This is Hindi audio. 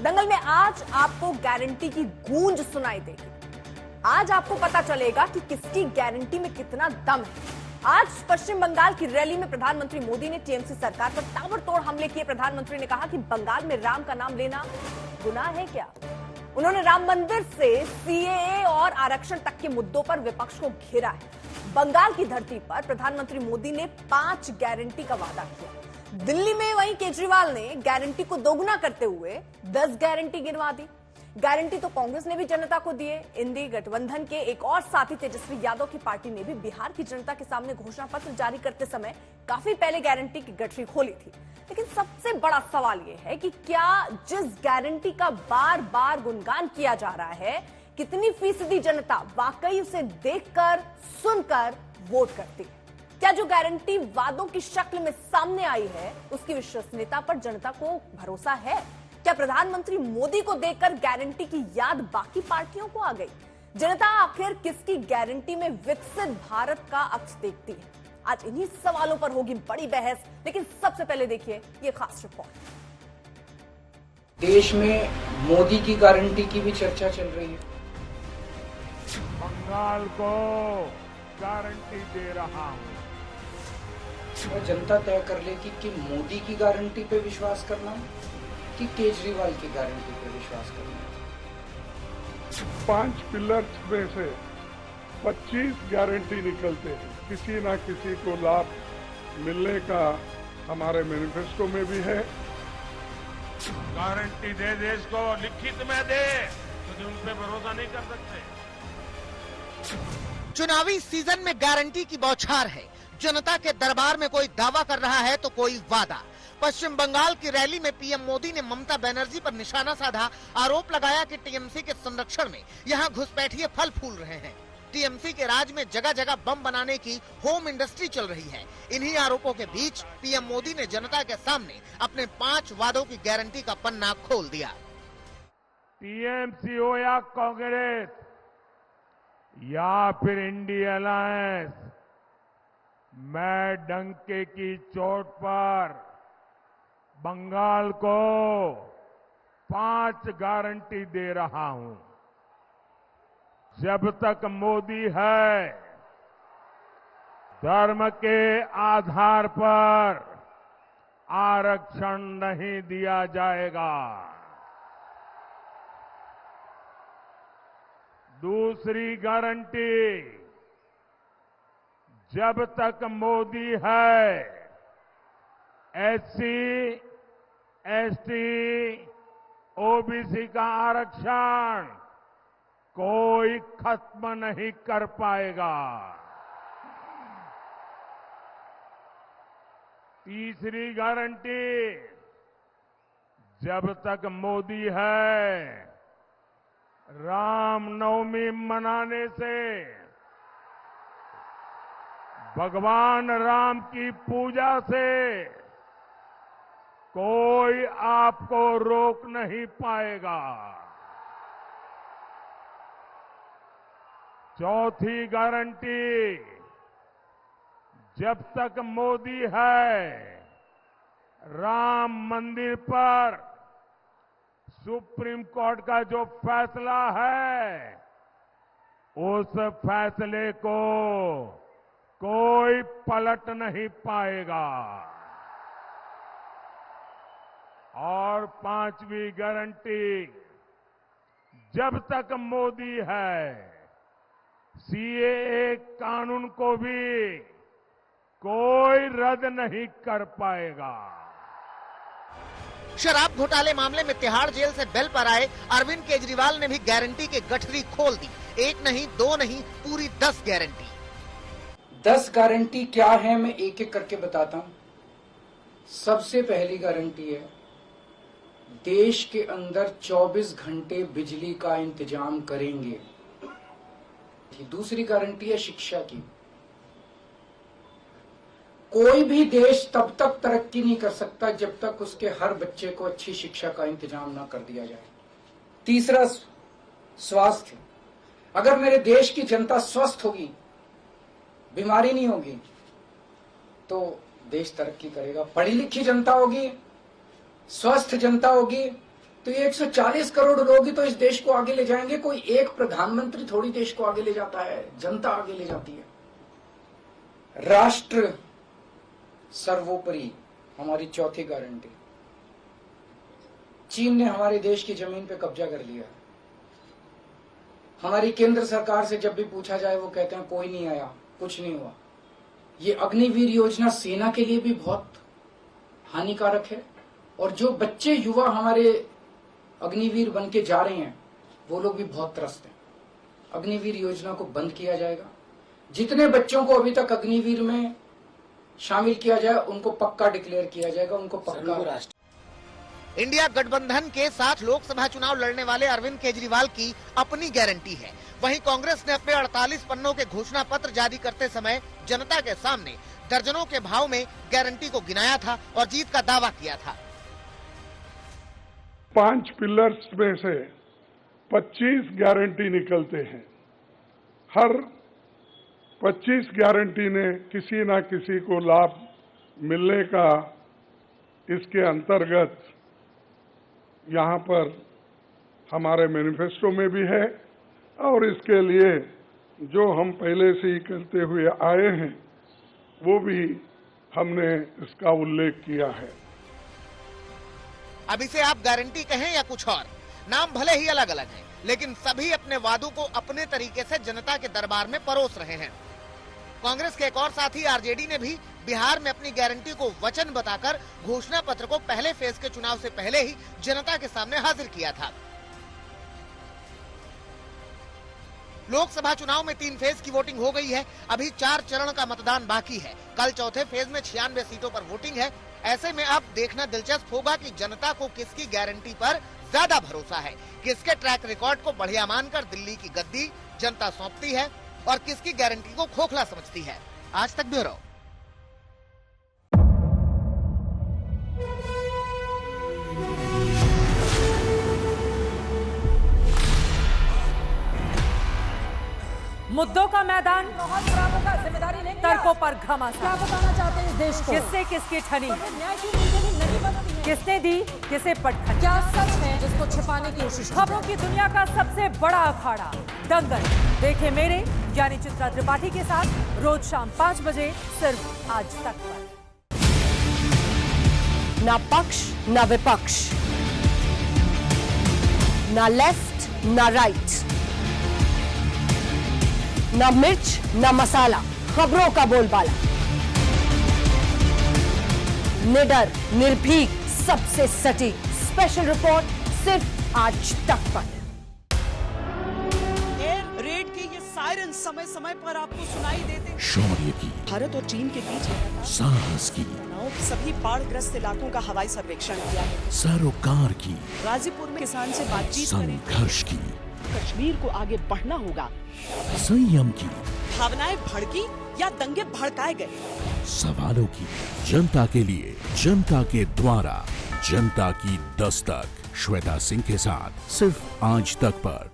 दंगल में आज आपको गारंटी की गूंज सुनाई देगी। आज आपको पता चलेगा कि किसकी गारंटी में कितना दम है। आज पश्चिम बंगाल की रैली में प्रधानमंत्री मोदी ने टीएमसी सरकार पर ताबड़तोड़ हमले किए। प्रधानमंत्री ने कहा कि बंगाल में राम का नाम लेना गुनाह है क्या। उन्होंने राम मंदिर से सीएए और आरक्षण तक के मुद्दों पर विपक्ष को घेरा है। बंगाल की धरती पर प्रधानमंत्री मोदी ने 5 गारंटी का वादा किया। दिल्ली में वहीं केजरीवाल ने गारंटी को दोगुना करते हुए 10 गारंटी गिनवा दी। गारंटी तो कांग्रेस ने भी जनता को दिए। इंडी गठबंधन के एक और साथी तेजस्वी यादव की पार्टी ने भी बिहार की जनता के सामने घोषणा पत्र जारी करते समय काफी पहले गारंटी की गठरी खोली थी। लेकिन सबसे बड़ा सवाल यह है कि क्या जिस गारंटी का बार बार गुणगान किया जा रहा है, कितनी फीसदी जनता वाकई उसे देखकर सुनकर वोट करती है। क्या जो गारंटी वादों की शक्ल में सामने आई है उसकी विश्वसनीयता पर जनता को भरोसा है। क्या प्रधानमंत्री मोदी को देखकर गारंटी की याद बाकी पार्टियों को आ गई। जनता आखिर किसकी गारंटी में विकसित भारत का अक्स देखती है। आज इन्हीं सवालों पर होगी बड़ी बहस। लेकिन सबसे पहले देखिए ये खास रिपोर्ट। देश में मोदी की गारंटी की भी चर्चा चल रही है। बंगाल को गारंटी दे रहा हूं। जनता तय कर लेगी कि मोदी की गारंटी पे विश्वास करना है कि केजरीवाल की गारंटी पे विश्वास करना है। 5 पिलर्स में से 25 गारंटी निकलते हैं। किसी ना किसी को लाभ मिलने का हमारे मैनिफेस्टो में भी है। गारंटी दे देश को, लिखित में दे, तो उन पे भरोसा नहीं कर सकते। चुनावी सीजन में गारंटी की बौछार है। जनता के दरबार में कोई दावा कर रहा है तो कोई वादा। पश्चिम बंगाल की रैली में पीएम मोदी ने ममता बनर्जी पर निशाना साधा। आरोप लगाया कि टीएमसी के संरक्षण में यहां घुसपैठिए फल फूल रहे हैं। टीएमसी के राज में जगह जगह बम बनाने की होम इंडस्ट्री चल रही है। इन्हीं आरोपों के बीच पीएम मोदी ने जनता के सामने अपने 5 वादों की गारंटी का पन्ना खोल दिया। टीएमसी हो या कांग्रेस या फिर इंडिया अलायंस, मैं डंके की चोट पर बंगाल को 5 गारंटी दे रहा हूं। जब तक मोदी है, धर्म के आधार पर आरक्षण नहीं दिया जाएगा। दूसरी गारंटी, जब तक मोदी है, एससी, एसटी, ओबीसी का आरक्षण कोई खत्म नहीं कर पाएगा। तीसरी गारंटी, जब तक मोदी है, रामनवमी मनाने से, भगवान राम की पूजा से कोई आपको रोक नहीं पाएगा। चौथी गारंटी, जब तक मोदी है, राम मंदिर पर सुप्रीम कोर्ट का जो फैसला है, उस फैसले को कोई पलट नहीं पाएगा। और 5वीं गारंटी, जब तक मोदी है, सीएए कानून को भी कोई रद्द नहीं कर पाएगा। शराब घोटाले मामले में तिहाड़ जेल से बेल पर आए अरविंद केजरीवाल ने भी गारंटी की गठरी खोल दी। 1 नहीं, 2 नहीं, पूरी 10 गारंटी। 10 गारंटी क्या है, मैं एक एक करके बताता हूं। सबसे पहली गारंटी है, देश के अंदर 24 घंटे बिजली का इंतजाम करेंगे। दूसरी गारंटी है शिक्षा की। कोई भी देश तब तक तरक्की नहीं कर सकता जब तक उसके हर बच्चे को अच्छी शिक्षा का इंतजाम ना कर दिया जाए। तीसरा, स्वास्थ्य। अगर मेरे देश की जनता स्वस्थ होगी, बीमारी नहीं होगी, तो देश तरक्की करेगा। पढ़ी लिखी जनता होगी, स्वस्थ जनता होगी, तो ये 140 करोड़ लोग ही तो इस देश को आगे ले जाएंगे। कोई एक प्रधानमंत्री थोड़ी देश को आगे ले जाता है, जनता आगे ले जाती है। राष्ट्र सर्वोपरि हमारी चौथी गारंटी। चीन ने हमारे देश की जमीन पे कब्जा कर लिया। हमारी केंद्र सरकार से जब भी पूछा जाए वो कहते हैं कोई नहीं आया, कुछ नहीं हुआ। ये अग्निवीर योजना सेना के लिए भी बहुत हानिकारक है, और जो बच्चे युवा हमारे अग्निवीर बन के जा रहे हैं वो लोग भी बहुत त्रस्त हैं। अग्निवीर योजना को बंद किया जाएगा। जितने बच्चों को अभी तक अग्निवीर में शामिल किया जाए उनको पक्का डिक्लेयर किया जाएगा, उनको पक्का। इंडिया गठबंधन के साथ लोकसभा चुनाव लड़ने वाले अरविंद केजरीवाल की अपनी गारंटी है। वहीं कांग्रेस ने अपने 48 पन्नों के घोषणा पत्र जारी करते समय जनता के सामने दर्जनों के भाव में गारंटी को गिनाया था और जीत का दावा किया था। 5 पिलर्स में से 25 गारंटी निकलते हैं। हर 25 गारंटी ने किसी ना किसी को लाभ मिलने का इसके अंतर्गत यहाँ पर हमारे मैनिफेस्टो में भी है, और इसके लिए जो हम पहले से ही करते हुए आए हैं वो भी हमने इसका उल्लेख किया है। अब इसे आप गारंटी कहें या कुछ और, नाम भले ही अलग अलग हैं, लेकिन सभी अपने वादों को अपने तरीके से जनता के दरबार में परोस रहे हैं। कांग्रेस के एक और साथी आरजेडी ने भी बिहार में अपनी गारंटी को वचन बताकर घोषणा पत्र को पहले फेज के चुनाव से पहले ही जनता के सामने हाजिर किया था। लोकसभा चुनाव में 3 फेज की वोटिंग हो गई है। अभी 4 चरण का मतदान बाकी है। कल चौथे फेज में 96 सीटों पर वोटिंग है। ऐसे में अब देखना दिलचस्प होगा कि जनता को किसकी गारंटी पर ज्यादा भरोसा है, किसके ट्रैक रिकॉर्ड को बढ़िया मानकर दिल्ली की गद्दी जनता सौंपती है और किसकी गारंटी को खोखला समझती है। आज तक ब्यूरो। मुद्दों का मैदान, जिम्मेदारी नहीं, तर्कों पर घमासान। क्या बताना चाहते हैं इस देश को? किससे किसकी ठनी, न्याय की नीति नहीं बनती है। किसने दी किसे पटखनी। क्या सच है जिसको छिपाने की कोशिश? खबरों की दुनिया का सबसे बड़ा अखाड़ा दंगल देखे मेरे यानी चित्रा त्रिपाठी के साथ रोज शाम 5 बजे सिर्फ आज तक पर। ना पक्ष ना विपक्ष, ना लेफ्ट ना राइट, ना मिर्च ना मसाला, खबरों का बोलबाला, निडर निर्भीक सबसे सटीक स्पेशल रिपोर्ट सिर्फ आज तक पर। एयर रेड के ये सायरन समय समय पर आपको सुनाई देते। शौर्य की, भारत और चीन के बीच साहस की, सभी बाढ़ग्रस्त इलाकों का हवाई सर्वेक्षण किया है। सरोकार की, गाजीपुर में किसान से बातचीत करें। संघर्ष की, कश्मीर को आगे बढ़ना होगा। संयम की, भावनाएं भड़की या दंगे भड़काए गए। सवालों की, जनता के लिए, जनता के द्वारा, जनता की दस्तक। श्वेता सिंह के साथ सिर्फ आज तक पर।